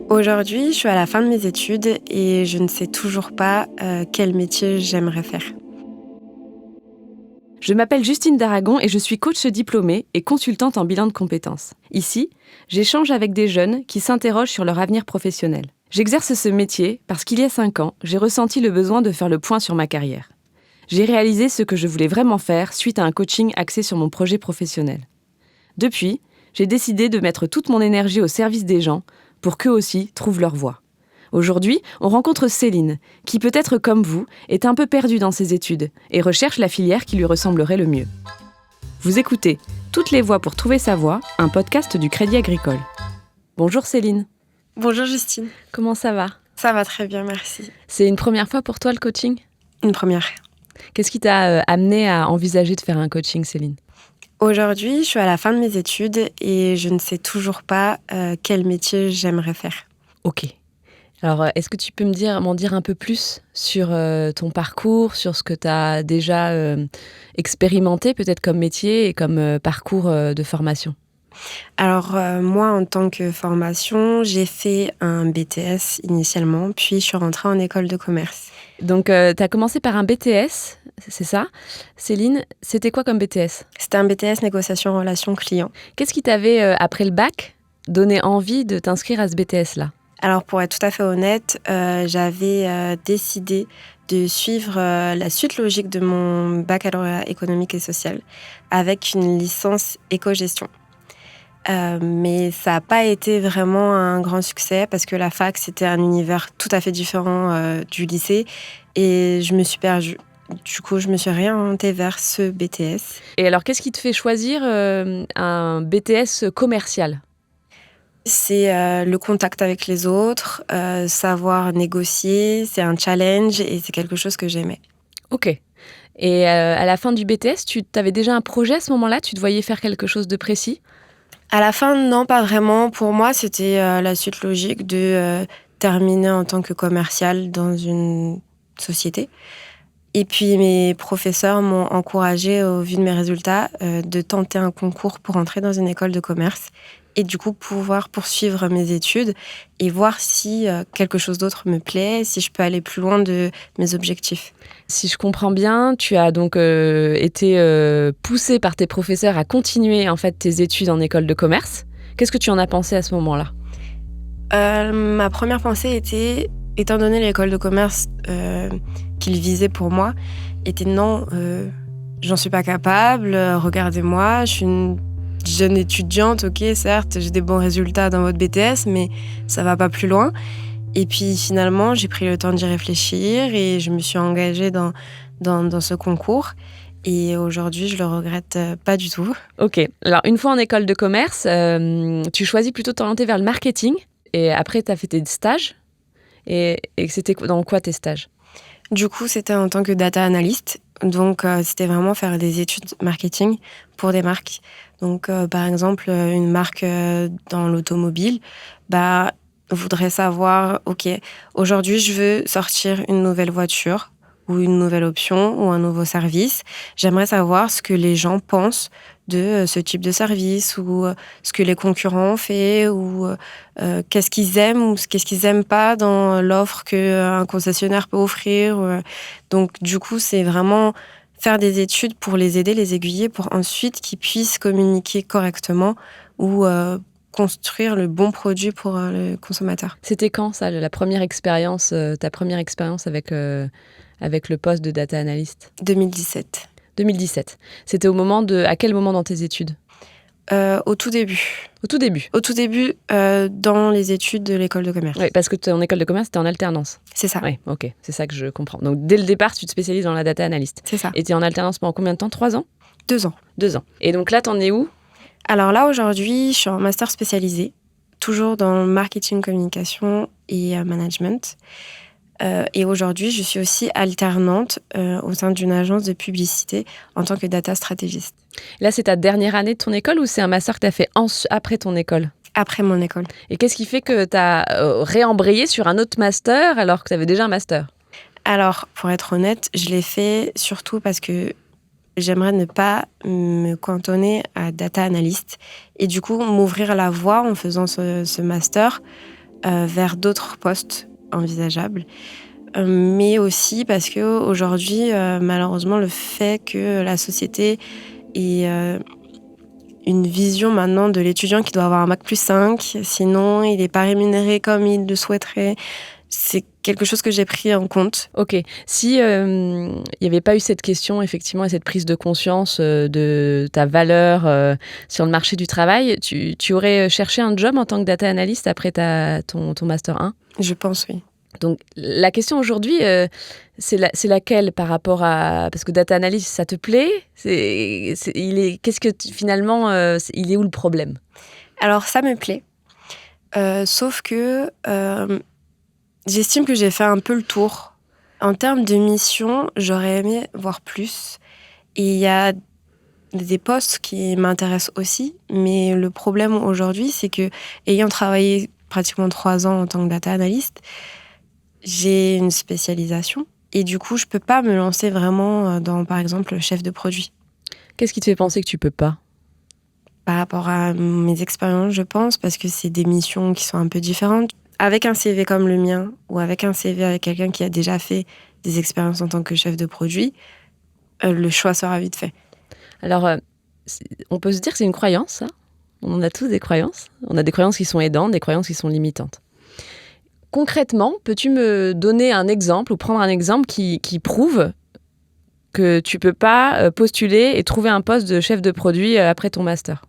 Aujourd'hui, je suis à la fin de mes études et je ne sais toujours pas quel métier j'aimerais faire. Je m'appelle Justine Daragon et je suis coach diplômée et consultante en bilan de compétences. Ici, j'échange avec des jeunes qui s'interrogent sur leur avenir professionnel. J'exerce ce métier parce qu'il y a 5 ans, j'ai ressenti le besoin de faire le point sur ma carrière. J'ai réalisé ce que je voulais vraiment faire suite à un coaching axé sur mon projet professionnel. Depuis, j'ai décidé de mettre toute mon énergie au service des gens pour qu'eux aussi trouvent leur voie. Aujourd'hui, on rencontre Céline, qui peut-être comme vous, est un peu perdue dans ses études et recherche la filière qui lui ressemblerait le mieux. Vous écoutez Toutes les voies pour trouver sa voie, un podcast du Crédit Agricole. Bonjour Céline. Bonjour Justine. Comment ça va ? Ça va très bien, merci. C'est une première fois pour toi le coaching ? Une première. Qu'est-ce qui t'a amené à envisager de faire un coaching, Céline ? Aujourd'hui, je suis à la fin de mes études et je ne sais toujours pas quel métier j'aimerais faire. Ok. Alors, est-ce que tu peux m'en dire un peu plus sur ton parcours, sur ce que tu as déjà expérimenté peut-être comme métier et comme parcours de formation ? Alors moi, en tant que formation, j'ai fait un BTS initialement, puis je suis rentrée en école de commerce. Donc, tu as commencé par un BTS, c'est ça ? Céline, c'était quoi comme BTS ? C'était un BTS négociation relations clients. Qu'est-ce qui t'avait, après le bac, donné envie de t'inscrire à ce BTS-là ? Alors pour être tout à fait honnête, j'avais décidé de suivre la suite logique de mon baccalauréat économique et social avec une licence éco-gestion. Mais ça n'a pas été vraiment un grand succès parce que la fac, c'était un univers tout à fait différent du lycée et je me suis perdue. Du coup, je me suis réorientée vers ce BTS. Et alors, qu'est-ce qui te fait choisir un BTS commercial ? C'est le contact avec les autres, savoir négocier, c'est un challenge et c'est quelque chose que j'aimais. Ok. Et à la fin du BTS, tu avais déjà un projet à ce moment-là ? Tu te voyais faire quelque chose de précis ? À la fin, non, pas vraiment. Pour moi, c'était la suite logique de terminer en tant que commercial dans une société. Et puis, mes professeurs m'ont encouragée, au vu de mes résultats, de tenter un concours pour entrer dans une école de commerce et du coup pouvoir poursuivre mes études et voir si quelque chose d'autre me plaît, si je peux aller plus loin de mes objectifs. Si je comprends bien, tu as donc été poussée par tes professeurs à continuer en fait tes études en école de commerce. Qu'est-ce que tu en as pensé à ce moment-là ? Ma première pensée était, étant donné l'école de commerce qu'ils visaient pour moi, était non, j'en suis pas capable, regardez-moi, je suis une jeune étudiante, ok, certes, j'ai des bons résultats dans votre BTS, mais ça va pas plus loin. Et puis finalement, j'ai pris le temps d'y réfléchir et je me suis engagée dans ce concours. Et aujourd'hui, je le regrette pas du tout. Ok, alors une fois en école de commerce, tu choisis plutôt de t'orienter vers le marketing et après tu as fait tes stages. Et c'était dans quoi tes stages ? Du coup, c'était en tant que data analyst. Donc, c'était vraiment faire des études marketing pour des marques. Donc, par exemple, une marque dans l'automobile, voudrait savoir, OK, aujourd'hui, je veux sortir une nouvelle voiture ou une nouvelle option ou un nouveau service. J'aimerais savoir ce que les gens pensent de ce type de service ou ce que les concurrents ont fait ou qu'est-ce qu'ils aiment ou qu'est-ce qu'ils n'aiment pas dans l'offre qu'un concessionnaire peut offrir. Donc, du coup, c'est vraiment faire des études pour les aider, les aiguiller, pour ensuite qu'ils puissent communiquer correctement ou construire le bon produit pour le consommateur. C'était quand ça, ta première expérience avec le poste de data analyst ? 2017. 2017. C'était à quel moment dans tes études ? Au tout début. Au tout début ? Au tout début, dans les études de l'école de commerce. Oui, parce que ton école de commerce, c'était en alternance. C'est ça. Oui, ok, c'est ça que je comprends. Donc, dès le départ, tu te spécialises dans la data analyst. C'est ça. Et tu es en alternance pendant combien de temps ? 3 ans ? 2 ans. 2 ans. Et donc là, t'en es où ? Alors là, aujourd'hui, je suis en master spécialisé, toujours dans marketing, communication et management. Et aujourd'hui, je suis aussi alternante au sein d'une agence de publicité en tant que data stratégiste. Là, c'est ta dernière année de ton école ou c'est un master que tu as fait après ton école ? Après mon école. Et qu'est-ce qui fait que tu as réembrayé sur un autre master alors que tu avais déjà un master ? Alors, pour être honnête, je l'ai fait surtout parce que j'aimerais ne pas me cantonner à data analyst et du coup m'ouvrir la voie en faisant ce master vers d'autres postes envisageables. Mais aussi parce qu'aujourd'hui, malheureusement, le fait que la société ait une vision maintenant de l'étudiant qui doit avoir un bac+5, sinon il n'est pas rémunéré comme il le souhaiterait. C'est quelque chose que j'ai pris en compte. Ok. Si il n'y avait pas eu cette question, effectivement, et cette prise de conscience de ta valeur sur le marché du travail, tu aurais cherché un job en tant que data analyst après ton Master 1 ? Je pense, oui. Donc, la question aujourd'hui, c'est laquelle par rapport à... Parce que data analyst, ça te plaît ? Qu'est-ce que finalement, il est où le problème ? Alors, ça me plaît. Sauf que j'estime que j'ai fait un peu le tour. En termes de mission, j'aurais aimé voir plus. Et il y a des postes qui m'intéressent aussi. Mais le problème aujourd'hui, c'est que, ayant travaillé pratiquement 3 ans en tant que data analyst, j'ai une spécialisation. Et du coup, je peux pas me lancer vraiment dans, par exemple, chef de produit. Qu'est-ce qui te fait penser que tu peux pas ? Par rapport à mes expériences, je pense, parce que c'est des missions qui sont un peu différentes. Avec un CV comme le mien, ou avec un CV avec quelqu'un qui a déjà fait des expériences en tant que chef de produit, le choix sera vite fait. Alors, on peut se dire que c'est une croyance, ça ? On en a tous des croyances. On a des croyances qui sont aidantes, des croyances qui sont limitantes. Concrètement, peux-tu me donner un exemple ou prendre un exemple qui prouve que tu peux pas postuler et trouver un poste de chef de produit après ton master ?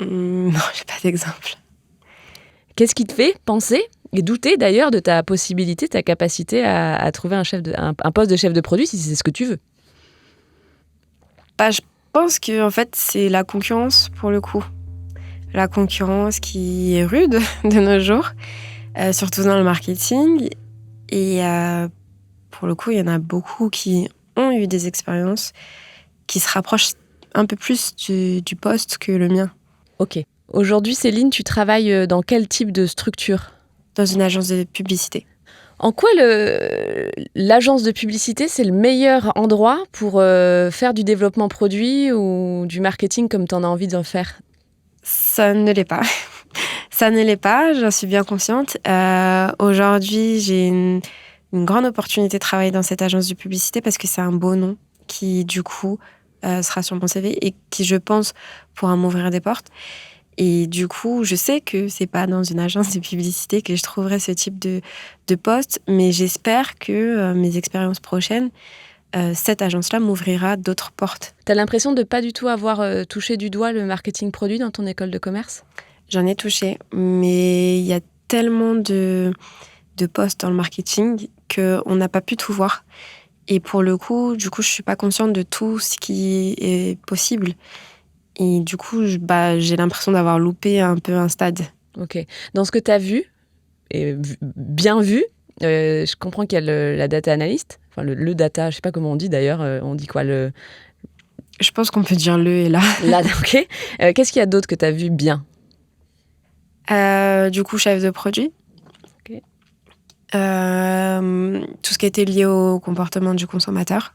Non, j'ai pas d'exemple. Qu'est-ce qui te fait penser et douter d'ailleurs de ta possibilité, ta capacité à trouver un poste de chef de produit si c'est ce que tu veux ? Je pense que en fait, c'est la concurrence pour le coup. La concurrence qui est rude de nos jours, surtout dans le marketing. Et pour le coup, il y en a beaucoup qui ont eu des expériences qui se rapprochent un peu plus du poste que le mien. Ok. Aujourd'hui, Céline, tu travailles dans quel type de structure ? Dans une agence de publicité. En quoi l'agence de publicité, c'est le meilleur endroit pour faire du développement produit ou du marketing comme tu en as envie d'en faire ? Ça ne l'est pas. Ça ne l'est pas, j'en suis bien consciente. Aujourd'hui, j'ai une grande opportunité de travailler dans cette agence de publicité parce que c'est un beau nom qui, du coup, sera sur mon CV et qui, je pense, pourra m'ouvrir des portes. Et du coup, je sais que c'est pas dans une agence de publicité que je trouverai ce type de poste, mais j'espère que mes expériences prochaines, cette agence-là m'ouvrira d'autres portes. T'as l'impression de pas du tout avoir touché du doigt le marketing produit dans ton école de commerce ? J'en ai touché, mais il y a tellement de postes dans le marketing qu'on n'a pas pu tout voir. Et pour le coup, je suis pas consciente de tout ce qui est possible. Et du coup, j'ai l'impression d'avoir loupé un peu un stade. Ok. Dans ce que tu as vu, et bien vu, je comprends qu'il y a la data analyst, enfin le data, je sais pas comment on dit d'ailleurs, on dit quoi le... Je pense qu'on peut dire le et là. Là, ok. Qu'est-ce qu'il y a d'autre que tu as vu bien ? Du coup, chef de produit. Ok. Tout ce qui était lié au comportement du consommateur.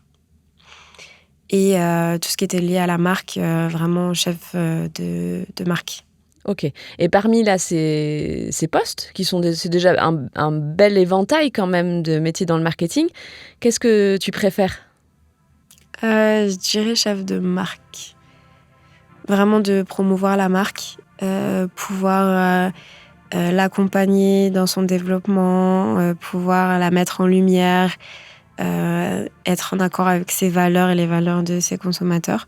Et tout ce qui était lié à la marque, vraiment chef de marque. Ok. Et parmi là, ces postes, c'est déjà un bel éventail quand même de métiers dans le marketing, qu'est-ce que tu préfères ? Je dirais chef de marque. Vraiment de promouvoir la marque, pouvoir l'accompagner dans son développement, pouvoir la mettre en lumière, être en accord avec ses valeurs et les valeurs de ses consommateurs.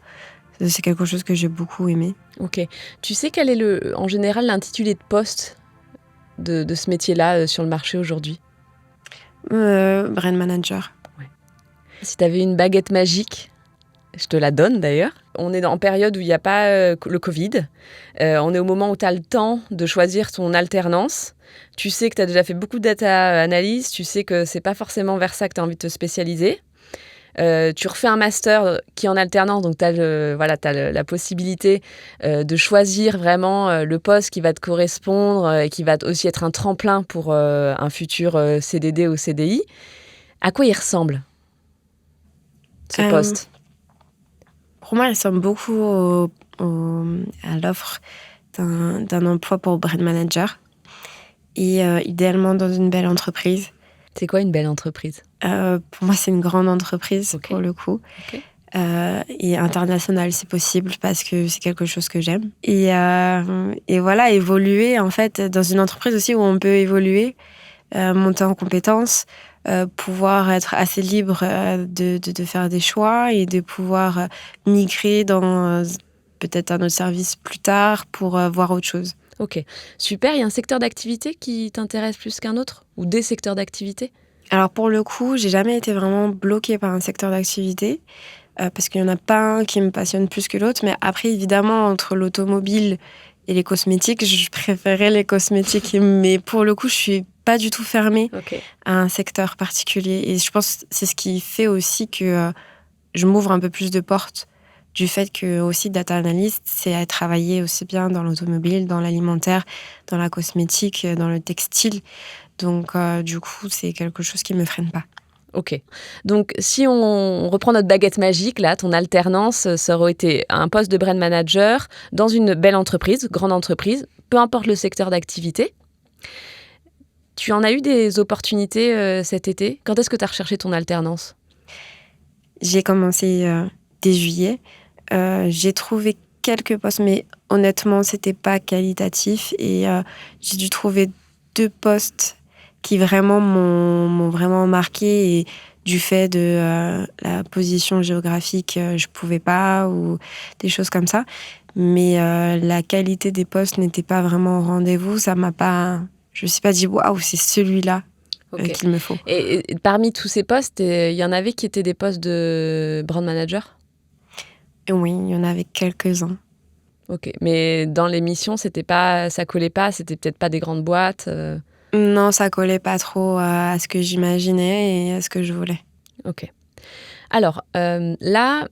C'est quelque chose que j'ai beaucoup aimé. Ok. Tu sais quel est en général l'intitulé de poste de ce métier-là sur le marché aujourd'hui ? Brand manager. Ouais. Si tu avais une baguette magique, je te la donne d'ailleurs. On est en période où il n'y a pas le Covid. On est au moment où tu as le temps de choisir ton alternance. Tu sais que tu as déjà fait beaucoup de data analyse. Tu sais que c'est pas forcément vers ça que tu as envie de te spécialiser. Tu refais un master qui est en alternance, donc tu as la possibilité de choisir vraiment le poste qui va te correspondre et qui va aussi être un tremplin pour un futur CDD ou CDI. À quoi il ressemble, ce poste ? Pour moi, il ressemble beaucoup à l'offre d'un emploi pour brand manager. Et idéalement dans une belle entreprise. C'est quoi une belle entreprise ? Pour moi, c'est une grande entreprise, Ok. pour le coup. Ok. Et internationale, c'est possible, parce que c'est quelque chose que j'aime. Et voilà, évoluer, en fait, dans une entreprise aussi où on peut évoluer, monter en compétences, pouvoir être assez libre de faire des choix et de pouvoir migrer dans peut-être un autre service plus tard pour voir autre chose. Ok, super. Il y a un secteur d'activité qui t'intéresse plus qu'un autre ? Ou des secteurs d'activité ? Alors pour le coup, j'ai jamais été vraiment bloquée par un secteur d'activité, parce qu'il y en a pas un qui me passionne plus que l'autre. Mais après, évidemment, entre l'automobile et les cosmétiques, je préférais les cosmétiques. Mais pour le coup, je suis pas du tout fermée Ok. à un secteur particulier. Et je pense que c'est ce qui fait aussi que je m'ouvre un peu plus de portes, du fait que aussi data analyst, c'est à travailler aussi bien dans l'automobile, dans l'alimentaire, dans la cosmétique, dans le textile. Donc du coup, c'est quelque chose qui me freine pas. Ok. Donc, si on reprend notre baguette magique, là, ton alternance, ça aurait été un poste de brand manager dans une belle entreprise, grande entreprise, peu importe le secteur d'activité. Tu en as eu des opportunités cet été ? Quand est-ce que tu as recherché ton alternance ? J'ai commencé dès juillet. J'ai trouvé quelques postes, mais honnêtement, c'était pas qualitatif. Et j'ai dû trouver 2 postes qui vraiment m'ont vraiment marqué. Et du fait de la position géographique, je pouvais pas, ou des choses comme ça. Mais la qualité des postes n'était pas vraiment au rendez-vous. Ça m'a pas... Je me suis pas dit, waouh, c'est celui-là Ok. qu'il me faut. Et parmi tous ces postes, il y en avait qui étaient des postes de brand manager ? Et oui, il y en avait quelques-uns. Ok. Mais dans les missions, ça collait pas, c'était peut-être pas des grandes boîtes. Non, ça collait pas trop à ce que j'imaginais et à ce que je voulais. Ok. Alors, là,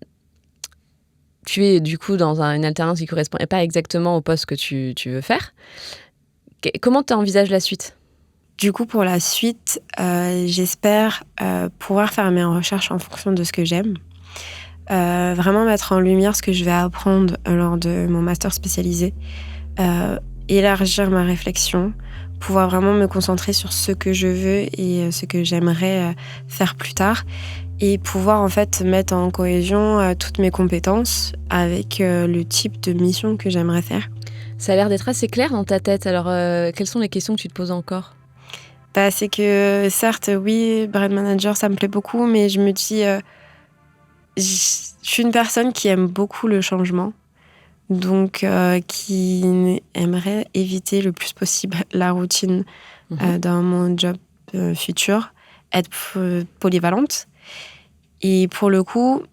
tu es du coup dans une alternance qui ne correspondait pas exactement au poste que tu veux faire. Comment tu envisages la suite ? Du coup, pour la suite, j'espère pouvoir faire mes recherches en fonction de ce que j'aime. Vraiment mettre en lumière ce que je vais apprendre lors de mon master spécialisé. Élargir ma réflexion. Pouvoir vraiment me concentrer sur ce que je veux et ce que j'aimerais faire plus tard. Et pouvoir en fait mettre en cohésion toutes mes compétences avec le type de mission que j'aimerais faire. Ça a l'air d'être assez clair dans ta tête. Alors, quelles sont les questions que tu te poses encore ? Bah, c'est que certes, oui, brand manager, ça me plaît beaucoup, mais je me dis, je suis une personne qui aime beaucoup le changement, donc qui aimerait éviter le plus possible la routine dans mon job futur, être polyvalente. Et pour le coup,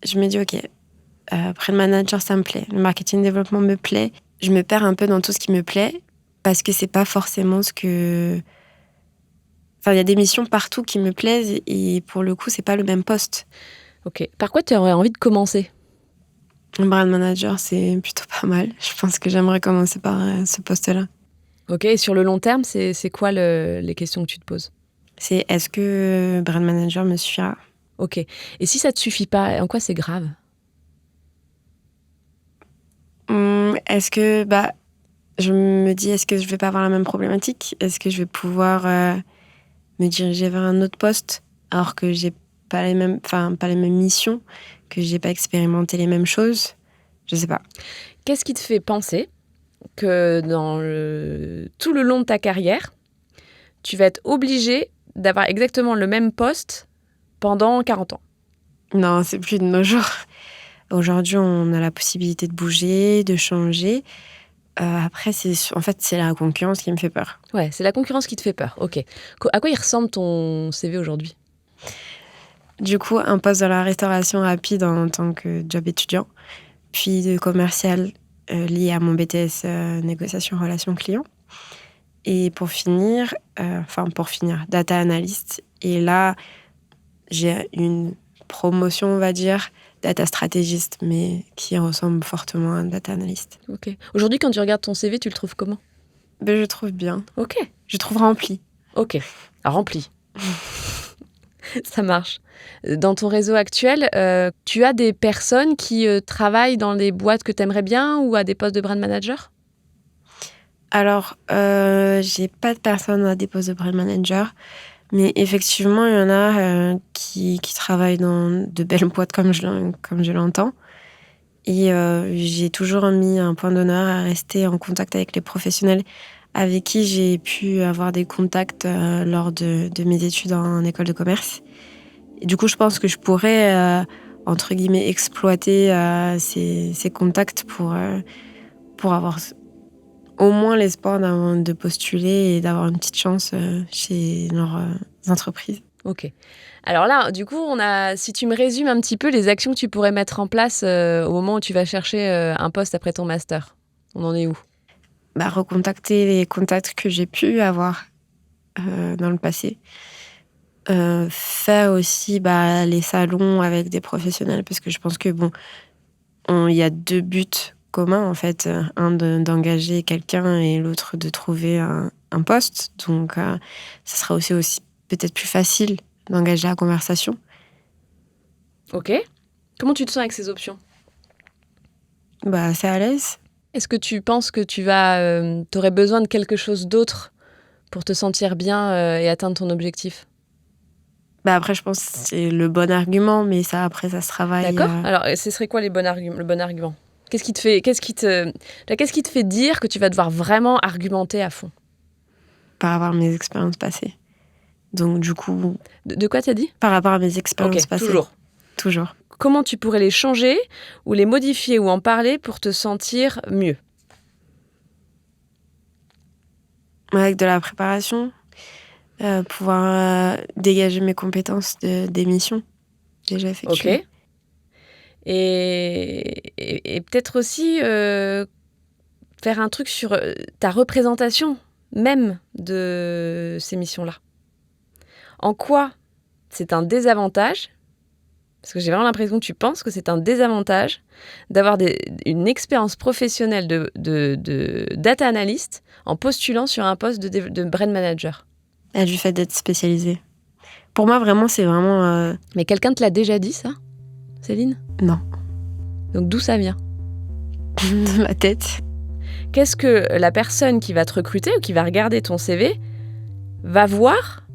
je me dis, ok, brand manager, ça me plaît. Le marketing développement me plaît. Je me perds un peu dans tout ce qui me plaît parce que c'est pas forcément ce que... Enfin, il y a des missions partout qui me plaisent et pour le coup, c'est pas le même poste. Ok. Par quoi tu aurais envie de commencer ? Un brand manager, c'est plutôt pas mal. Je pense que j'aimerais commencer par ce poste-là. Ok. Et sur le long terme, c'est quoi les questions que tu te poses ? C'est est-ce que brand manager me suffira ? Ok. Et si ça te suffit pas, en quoi c'est grave ? Est-ce que, je me dis, est-ce que je vais pas avoir la même problématique ? Est-ce que je vais pouvoir me diriger vers un autre poste alors que j'ai pas les mêmes missions, que j'ai pas expérimenté les mêmes choses ? Je sais pas. Qu'est-ce qui te fait penser que tout le long de ta carrière, tu vas être obligé d'avoir exactement le même poste pendant 40 ans ? Non, c'est plus de nos jours. Aujourd'hui, on a la possibilité de bouger, de changer. Après, c'est la concurrence qui me fait peur. Ouais, c'est la concurrence qui te fait peur. Ok. À quoi il ressemble ton CV aujourd'hui ? Du coup, un poste dans la restauration rapide en tant que job étudiant, puis de commercial lié à mon BTS négociation relation client. Et pour finir, data analyst. Et là, j'ai une promotion, on va dire, data stratégiste, mais qui ressemble fortement à un data analyst. Ok. Aujourd'hui, quand tu regardes ton CV, tu le trouves comment ? Ben, je trouve bien. Ok. Je trouve rempli. Ok. Rempli. Ça marche. Dans ton réseau actuel, tu as des personnes qui travaillent dans des boîtes que tu aimerais bien ou à des postes de brand manager ? Alors, j'ai pas de personne à des postes de brand manager, mais effectivement, il y en a qui travaillent dans de belles boîtes comme je l'entends. Et j'ai toujours mis un point d'honneur à rester en contact avec les professionnels avec qui j'ai pu avoir des contacts lors de mes études en école de commerce. Et du coup, je pense que je pourrais, entre guillemets, exploiter ces contacts pour avoir au moins l'espoir de postuler et d'avoir une petite chance chez leurs entreprises. Ok. Alors là, du coup, si tu me résumes un petit peu les actions que tu pourrais mettre en place au moment où tu vas chercher un poste après ton master, on en est où? Bah, recontacter les contacts que j'ai pu avoir dans le passé. Faire aussi, les salons avec des professionnels parce que je pense que bon, il y a 2 buts communs en fait, un d'engager quelqu'un et l'autre de trouver un poste donc ça sera aussi peut-être plus facile d'engager la conversation. Ok. Comment tu te sens avec ces options? C'est à l'aise. Est-ce que tu penses que t'aurais besoin de quelque chose d'autre pour te sentir bien et atteindre ton objectif? Après je pense que c'est le bon argument mais ça après ça se travaille, D'accord. Alors, ce serait quoi le bon argument? Qu'est-ce qui te fait dire que tu vas devoir vraiment argumenter à fond? par rapport à mes expériences passées. Donc du coup, De quoi t'as dit? par rapport à mes expériences Ok, passées, toujours. toujours. Comment tu pourrais les changer ou les modifier ou en parler pour te sentir mieux? Avec de la préparation, pouvoir, dégager mes compétences des missions déjà Ok. effectuées. Et peut-être aussi faire un truc sur ta représentation même de ces missions-là. En quoi c'est un désavantage? Parce que j'ai vraiment l'impression que tu penses que c'est un désavantage d'avoir une expérience professionnelle de data analyst en postulant sur un poste de brand manager. Du fait d'être spécialisée. Pour moi vraiment, c'est vraiment, Mais quelqu'un te l'a déjà dit ça, Céline? non, Donc d'où ça vient? de ma tête. Qu'est-ce que la personne qui va te recruter ou qui va regarder ton CV va voir,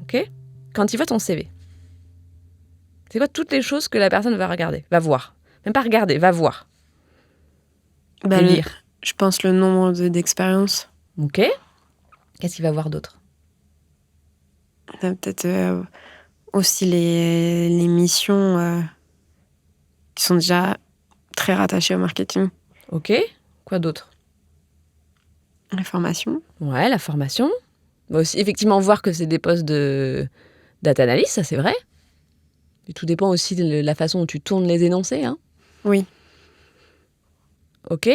ok, quand il voit ton CV? C'est quoi toutes les choses que la personne va regarder, va voir? Même pas regarder, va voir et Le lire. je pense le nombre d'expériences. Ok. Qu'est-ce qu'il va voir d'autre? Peut-être, aussi les missions, qui sont déjà très rattachées au marketing. Ok. Quoi d'autre? La formation. Ouais, la formation. Va aussi effectivement voir que c'est des postes de data analyst, ça c'est vrai. Et tout dépend aussi de la façon dont tu tournes les énoncés, hein. Oui. Ok.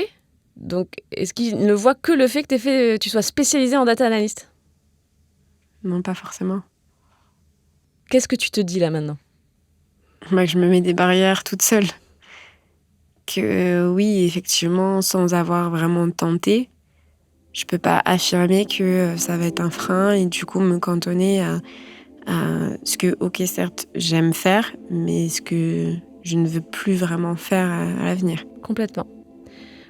Donc, est-ce qu'il ne voit que le fait que tu sois spécialisé en data analyst? Non, pas forcément. Qu'est-ce que tu te dis là maintenant? Que je me mets des barrières toute seule. Que oui, effectivement, sans avoir vraiment tenté, je peux pas affirmer que ça va être un frein et du coup me cantonner à ce que, ok, certes, j'aime faire, mais ce que je ne veux plus vraiment faire à l'avenir. Complètement.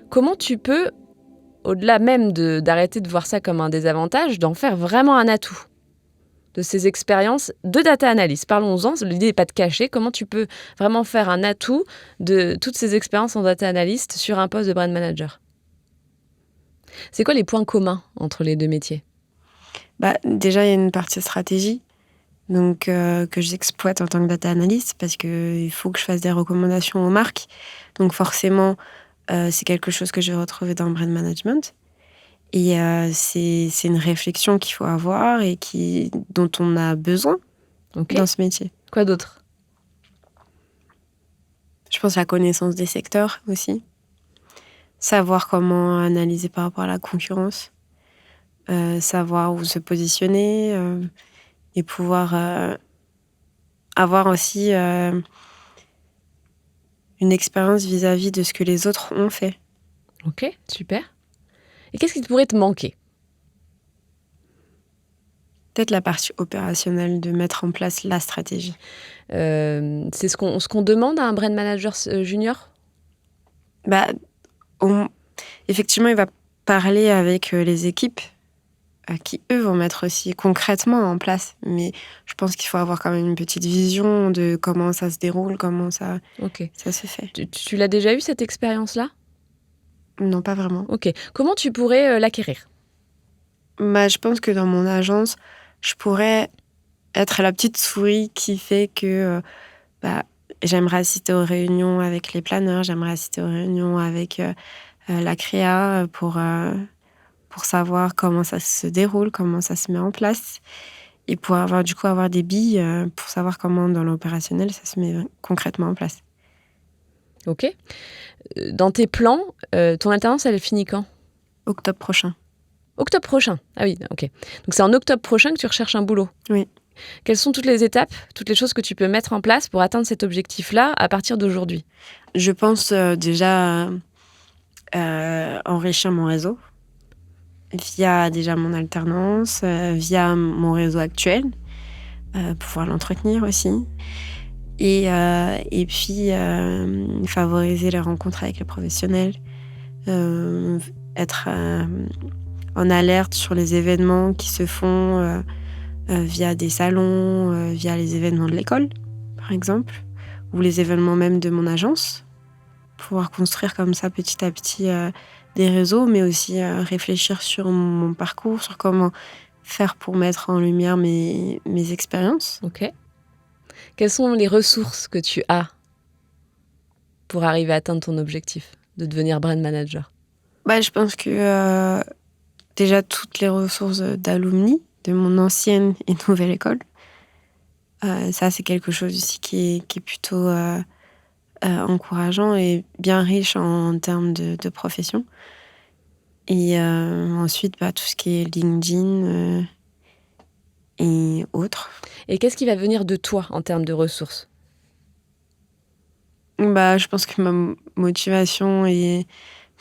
Comment tu peux, au-delà même d'arrêter de voir ça comme un désavantage, d'en faire vraiment un atout de ces expériences de data analyst? Parlons-en, l'idée n'est pas de cacher. Comment tu peux vraiment faire un atout de toutes ces expériences en data analyst sur un poste de brand manager? C'est quoi les points communs entre les deux métiers? Déjà, il y a une partie stratégie, donc que j'exploite en tant que data analyst parce qu'il faut que je fasse des recommandations aux marques. Donc forcément, c'est quelque chose que j'ai retrouvé dans le brand management. Et c'est une réflexion qu'il faut avoir et dont on a besoin Ok. dans ce métier. Quoi d'autre? Je pense la connaissance des secteurs aussi. Savoir comment analyser par rapport à la concurrence. Savoir où se positionner et pouvoir avoir aussi une expérience vis-à-vis de ce que les autres ont fait. Ok, super. Et qu'est-ce qui pourrait te manquer? Peut-être la partie opérationnelle de mettre en place la stratégie. C'est ce qu'on demande à un brand manager junior? Bah, effectivement, il va parler avec les équipes qui, eux, vont mettre aussi concrètement en place. Mais je pense qu'il faut avoir quand même une petite vision de comment ça se déroule, comment ça se fait. Tu l'as déjà eu, cette expérience-là ? Non, pas vraiment. Ok. Comment tu pourrais l'acquérir ? Je pense que dans mon agence, je pourrais être la petite souris qui fait que j'aimerais assister aux réunions avec les planeurs, j'aimerais assister aux réunions avec la créa pour savoir comment ça se déroule, comment ça se met en place, et pour avoir des billes pour savoir comment dans l'opérationnel ça se met concrètement en place. Ok. Dans tes plans, ton alternance, elle finit quand ? Octobre prochain. Octobre prochain. Ah oui, ok. Donc c'est en octobre prochain que tu recherches un boulot. Oui. Quelles sont toutes les étapes, toutes les choses que tu peux mettre en place pour atteindre cet objectif-là à partir d'aujourd'hui ? Je pense déjà enrichir mon réseau via déjà mon alternance, via mon réseau actuel, pouvoir l'entretenir aussi. Et puis favoriser les rencontres avec les professionnels, être en alerte sur les événements qui se font via des salons, via les événements de l'école, par exemple, ou les événements même de mon agence. Pouvoir construire comme ça petit à petit des réseaux, mais aussi réfléchir sur mon parcours, sur comment faire pour mettre en lumière mes expériences. Ok. Quelles sont les ressources que tu as pour arriver à atteindre ton objectif de devenir brand manager ? Je pense que déjà toutes les ressources d'alumni de mon ancienne et nouvelle école. Ça, c'est quelque chose aussi qui est plutôt encourageant et bien riche en termes de profession. Et ensuite, tout ce qui est LinkedIn et autres. Et qu'est-ce qui va venir de toi en termes de ressources ? Je pense que ma motivation et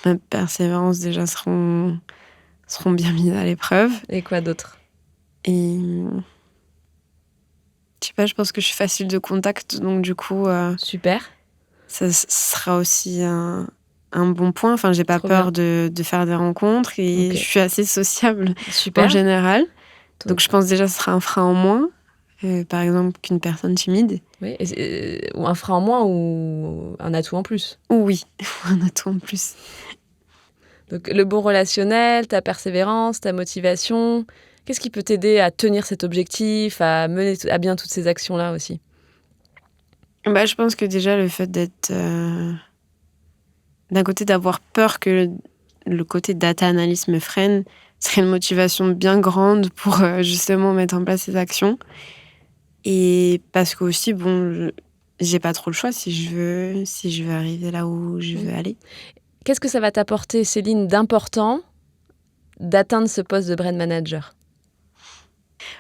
ma persévérance déjà seront bien mises à l'épreuve. Et quoi d'autre ? Et je sais pas, je pense que je suis facile de contact, donc du coup... Super. Ça sera aussi un bon point. Enfin, j'ai pas peur de faire des rencontres et je suis assez sociable en général. Donc je pense déjà que ce sera un frein en moins, par exemple, qu'une personne timide. Oui, ou un frein en moins ou un atout en plus. Oui, un atout en plus. Donc le bon relationnel, ta persévérance, ta motivation, qu'est-ce qui peut t'aider à tenir cet objectif, à mener à bien toutes ces actions-là aussi ? Je pense que déjà le fait d'être... d'un côté, d'avoir peur que le côté data analyst me freine, serait une motivation bien grande pour justement mettre en place ces actions. Et parce que aussi, j'ai pas trop le choix si je veux arriver là où je veux aller. Qu'est-ce que ça va t'apporter, Céline, d'important d'atteindre ce poste de brand manager ?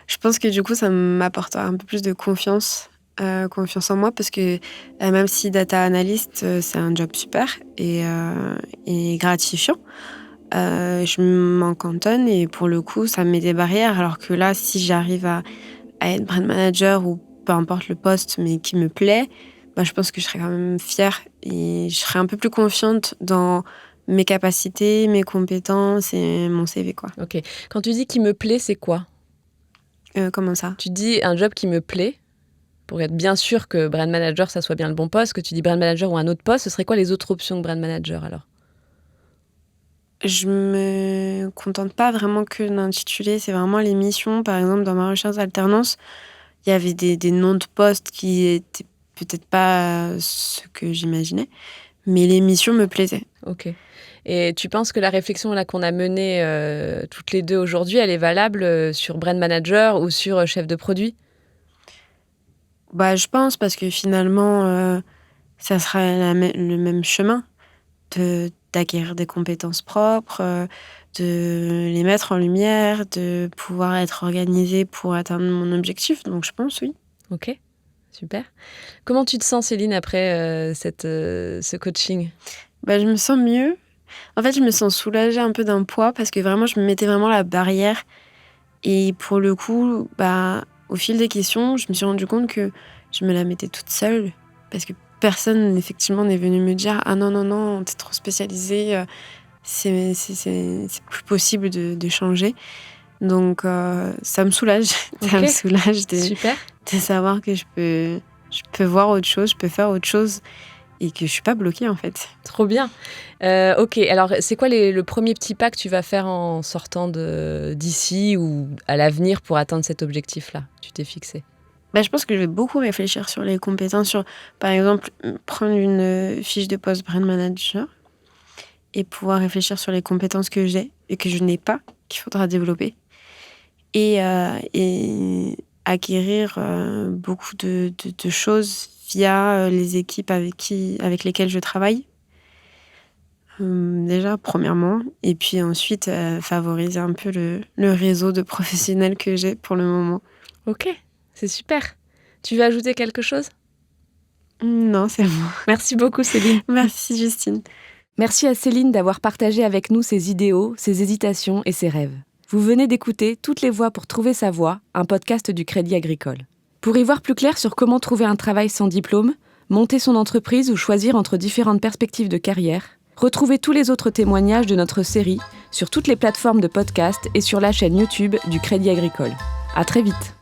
Je pense que du coup, ça m'apportera un peu plus de confiance en moi, parce que même si data analyst, c'est un job super et gratifiant, je m'en cantonne et pour le coup, ça me met des barrières. Alors que là, si j'arrive à être brand manager ou peu importe le poste, mais qui me plaît, je pense que je serai quand même fière et je serai un peu plus confiante dans mes capacités, mes compétences et mon CV, quoi. Ok. Quand tu dis qui me plaît, c'est quoi ? Comment ça ? Tu dis un job qui me plaît, pour être bien sûr que brand manager, ça soit bien le bon poste. Que tu dis brand manager ou un autre poste, ce serait quoi les autres options que brand manager alors ? Je me contente pas vraiment que d'intituler, c'est vraiment les missions. Par exemple, dans ma recherche d'alternance, il y avait des noms de postes qui étaient peut-être pas ce que j'imaginais, mais les missions me plaisaient. Ok. Et tu penses que la réflexion là qu'on a menée toutes les deux aujourd'hui, elle est valable sur brand manager ou sur chef de produit ? Je pense, parce que finalement, ça sera le même chemin d'acquérir des compétences propres, de les mettre en lumière, de pouvoir être organisée pour atteindre mon objectif. Donc je pense, oui. Ok, super. Comment tu te sens, Céline, après ce coaching ? Je me sens mieux. En fait, je me sens soulagée un peu d'un poids, parce que vraiment, je me mettais vraiment la barrière. Et pour le coup, au fil des questions, je me suis rendu compte que je me la mettais toute seule, parce que personne, effectivement, n'est venu me dire « Ah non, non, non, t'es trop spécialisée, c'est plus possible de changer. Donc, ça me soulage. Ça me soulage Super. de savoir que je peux voir autre chose, je peux faire autre chose et que je suis pas bloquée, en fait. Trop bien. Ok, alors c'est quoi le premier petit pas que tu vas faire en sortant d'ici ou à l'avenir pour atteindre cet objectif-là que tu t'es fixé? Je pense que je vais beaucoup réfléchir sur les compétences, par exemple, prendre une fiche de poste brand manager et pouvoir réfléchir sur les compétences que j'ai et que je n'ai pas, qu'il faudra développer. Et acquérir beaucoup de choses via les équipes avec lesquelles je travaille. Déjà, premièrement. Et puis ensuite, favoriser un peu le réseau de professionnels que j'ai pour le moment. Ok, c'est super. Tu veux ajouter quelque chose? Non, c'est bon. Merci beaucoup, Céline. Merci, Justine. Merci à Céline d'avoir partagé avec nous ses idéaux, ses hésitations et ses rêves. Vous venez d'écouter Toutes les voies pour trouver sa voie, un podcast du Crédit Agricole. Pour y voir plus clair sur comment trouver un travail sans diplôme, monter son entreprise ou choisir entre différentes perspectives de carrière, retrouvez tous les autres témoignages de notre série sur toutes les plateformes de podcast et sur la chaîne YouTube du Crédit Agricole. À très vite.